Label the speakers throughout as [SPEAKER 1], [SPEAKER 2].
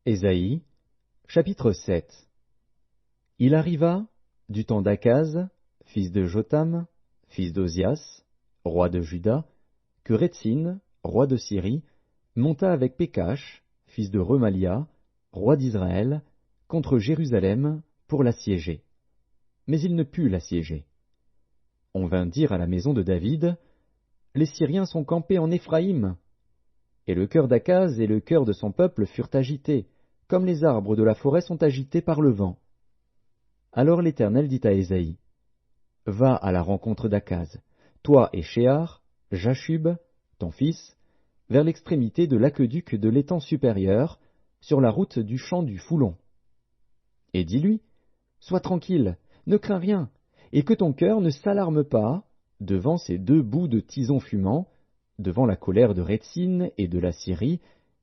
[SPEAKER 1] Ésaïe, chapitre 7. Il arriva, du temps d'Akaz, fils de Jotham, fils d'Ozias, roi de Juda, que Rétsine, roi de Syrie, monta avec Pécache, fils de Remalia, roi d'Israël, contre Jérusalem pour l'assiéger. Mais il ne put l'assiéger. On vint dire à la maison de David, « Les Syriens sont campés en Éphraïm. » Et le cœur d'Akaz et le cœur de son peuple furent agités, comme les arbres de la forêt sont agités par le vent. Alors l'Éternel dit à Ésaïe, « Va à la rencontre d'Akaz, toi et Shéar, Jashub, ton fils, vers l'extrémité de l'aqueduc de l'étang supérieur, sur la route du champ du Foulon. Et dis-lui, sois tranquille, ne crains rien, et que ton cœur ne s'alarme pas devant ces deux bouts de tison fumant, devant la colère de Rétsine et de la Syrie,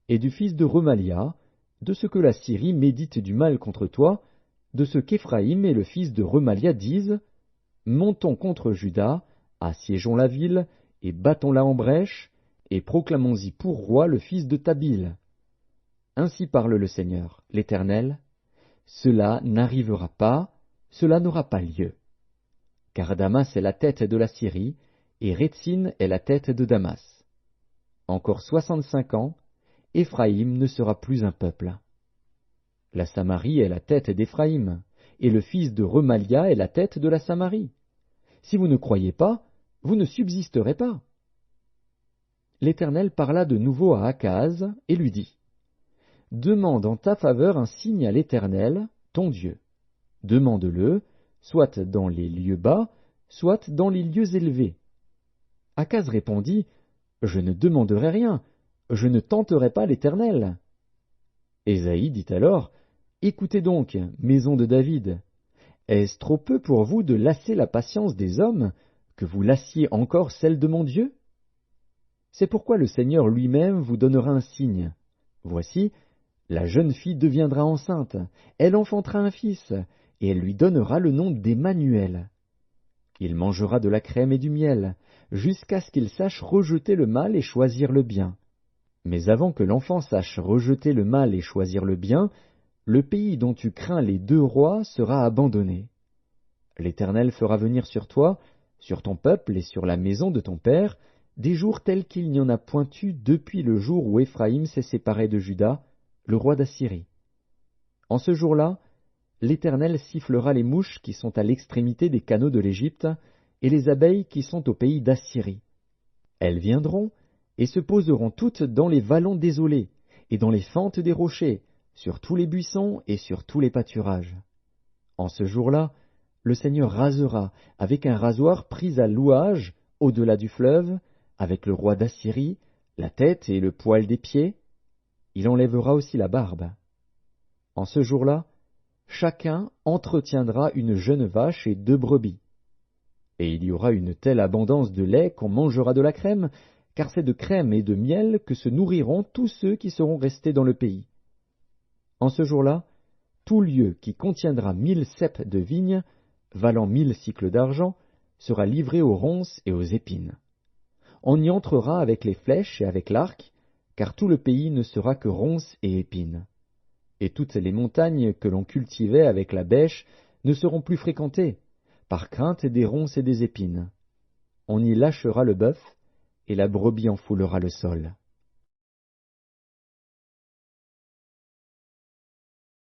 [SPEAKER 1] et du fils de Remalia, de ce que la Syrie médite du mal contre toi, de ce qu'Éphraïm et le fils de Remalia disent, montons contre Juda, assiégeons la ville, et battons-la en brèche, et proclamons-y pour roi le fils de Tabil. Ainsi parle le Seigneur, l'Éternel, cela n'arrivera pas, cela n'aura pas lieu. Car Damas est la tête de la Syrie, et Rétsine est la tête de Damas. Encore 65 ans, Éphraïm ne sera plus un peuple. La Samarie est la tête d'Éphraïm, et le fils de Remalia est la tête de la Samarie. Si vous ne croyez pas, vous ne subsisterez pas. L'Éternel parla de nouveau à Akaz et lui dit, « Demande en ta faveur un signe à l'Éternel, ton Dieu. Demande-le, soit dans les lieux bas, soit dans les lieux élevés. » Akaz répondit, « Je ne demanderai rien, je ne tenterai pas l'Éternel. » Ésaïe dit alors, « Écoutez donc, maison de David, est-ce trop peu pour vous de lasser la patience des hommes, que vous lassiez encore celle de mon Dieu? C'est pourquoi le Seigneur lui-même vous donnera un signe. Voici, la jeune fille deviendra enceinte, elle enfantera un fils, et elle lui donnera le nom d'Emmanuel. Il mangera de la crème et du miel, jusqu'à ce qu'il sache rejeter le mal et choisir le bien. Mais avant que l'enfant sache rejeter le mal et choisir le bien, le pays dont tu crains les deux rois sera abandonné. L'Éternel fera venir sur toi, sur ton peuple et sur la maison de ton père, des jours tels qu'il n'y en a point eu depuis le jour où Éphraïm s'est séparé de Juda, le roi d'Assyrie. En ce jour-là, l'Éternel sifflera les mouches qui sont à l'extrémité des canaux de l'Égypte, et les abeilles qui sont au pays d'Assyrie. Elles viendront, et se poseront toutes dans les vallons désolés, et dans les fentes des rochers, sur tous les buissons et sur tous les pâturages. En ce jour-là, le Seigneur rasera, avec un rasoir pris à louage, au-delà du fleuve, avec le roi d'Assyrie, la tête et le poil des pieds. Il enlèvera aussi la barbe. En ce jour-là, chacun entretiendra une jeune vache et 2 brebis. Et il y aura une telle abondance de lait qu'on mangera de la crème, car c'est de crème et de miel que se nourriront tous ceux qui seront restés dans le pays. En ce jour-là, tout lieu qui contiendra 1000 ceps de vigne, valant 1000 cycles d'argent, sera livré aux ronces et aux épines. On y entrera avec les flèches et avec l'arc, car tout le pays ne sera que ronces et épines. Et toutes les montagnes que l'on cultivait avec la bêche ne seront plus fréquentées, par crainte des ronces et des épines. On y lâchera le bœuf, et la brebis en foulera le sol.